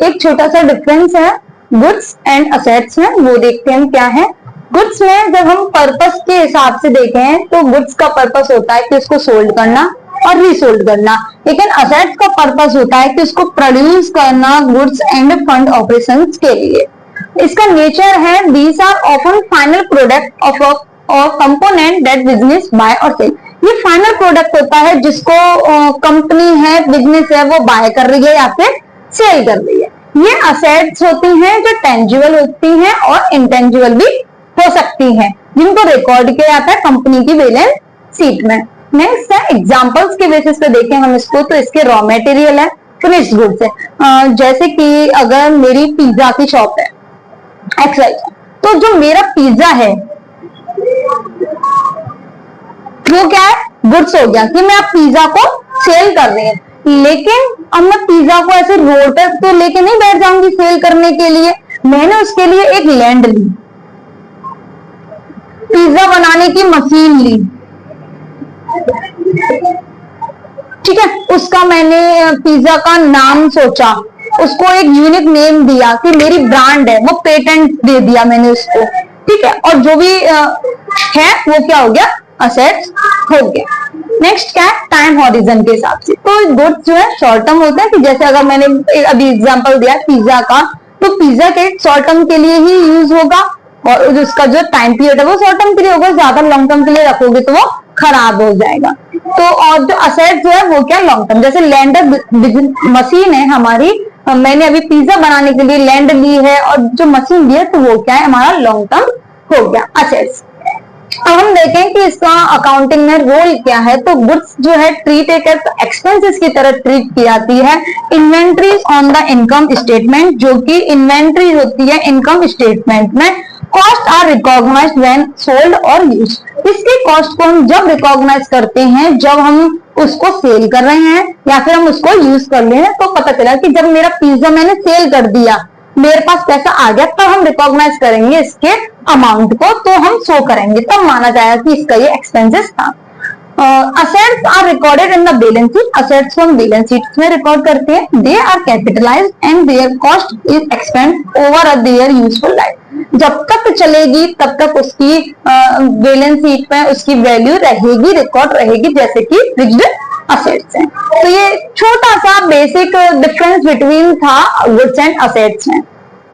एक छोटा सा डिफरेंस है गुड्स एंड असेट्स में, वो देखते हैं क्या है। गुड्स में जब हम पर्पस के हिसाब से देखें तो गुड्स का पर्पस होता है कि उसको सोल्ड करना और रीसोल्ड करना, लेकिन असेट्स का पर्पस होता है कि उसको प्रोड्यूस करना गुड्स एंड फंड ऑपरेशंस के लिए। इसका नेचर है these are often final product of और कंपोनेंट दैट बिजनेस बाय और सेल। ये फाइनल प्रोडक्ट होता है जिसको कंपनी है, बिजनेस है, वो बाय कर रही है या फिर सेल कर रही है। ये असेट्स होती हैं जो टेंजिबल होती हैं और इंटेंजिबल भी हो सकती हैं, जिनको रिकॉर्ड किया जाता है कंपनी की बैलेंस शीट में। नेक्स्ट है एग्जांपल्स के बेसिस पे देखें हम इसको, तो इसके रॉ मटेरियल है, फिनिश्ड गुड्स है। जैसे कि अगर मेरी पिज्जा की शॉप है एक्सवाइज, तो जो मेरा पिज्जा है वो क्या है, गुड्स हो गया कि मैं आप पिज्जा को सेल कर रही हूँ। लेकिन अब मैं पिज्जा को ऐसे रोड पर तो लेके नहीं बैठ जाऊंगी सेल करने के लिए, मैंने उसके लिए एक लैंड ली, पिज्जा बनाने की मशीन ली, ठीक है, उसका मैंने पिज्जा का नाम सोचा, उसको एक यूनिक नेम दिया कि मेरी ब्रांड है, वो पेटेंट दे दिया मैंने उसको, ठीक है, और जो भी है वो क्या हो गया, असेट्स हो गया। नेक्स्ट क्या है, टाइम हॉरिजन के हिसाब से। तो गुड्स जो है शॉर्ट टर्म होता है कि जैसे अगर मैंने अभी एग्जांपल दिया पिज्जा का, तो पिज्जा के शॉर्ट टर्म के लिए ही यूज होगा और उसका जो टाइम पीरियड है वो शॉर्ट टर्म के लिए होगा, ज्यादा लॉन्ग टर्म के लिए रखोगे तो वो खराब हो जाएगा। तो और जो असेट्स जो है वो क्या, लॉन्ग टर्म। जैसे लैंडर मशीन है हमारी, मैंने अभी पिज्जा बनाने के लिए लैंड ली है और जो मशीन ली है तो वो क्या है, हमारा लॉन्ग टर्म हो गया असेट्स। अब हम देखें कि इसका अकाउंटिंग में रोल क्या है। तो गुड्स जो है ट्रीट एक एक्सपेंसेस की तरह ट्रीट की जाती है। Inventories on the income statement, जो कि इन्वेंट्री होती है इनकम स्टेटमेंट में। Cost are recognized when sold और यूज। इसकी कॉस्ट को हम जब रिकॉग्नाइज करते हैं जब हम उसको सेल कर रहे हैं या फिर हम उसको यूज कर रहे हैं। तो पता चला कि जब मेरा पिज्जा मैंने सेल कर दिया, मेरे पास पैसा आ गया, तब हम रिकॉग्नाइज करेंगे इसके अमाउंट को, तो हम शो करेंगे, तब माना जाएगा कि इसका ये एक्सपेंसेस था। Assets are recorded in the balance sheet. Assets को हम बैलेंस शीट में रिकॉर्ड करते हैं। They are capitalized and their cost is expend over their useful life. जब तक चलेगी तब तक उसकी बैलेंस शीट में उसकी वैल्यू रहेगी, रिकॉर्ड रहेगी, जैसे कि फिक्स्ड असेट्स हैं। तो ये छोटा सा बेसिक डिफरेंस बिटवीन था गुड्स एंड असेट्स में।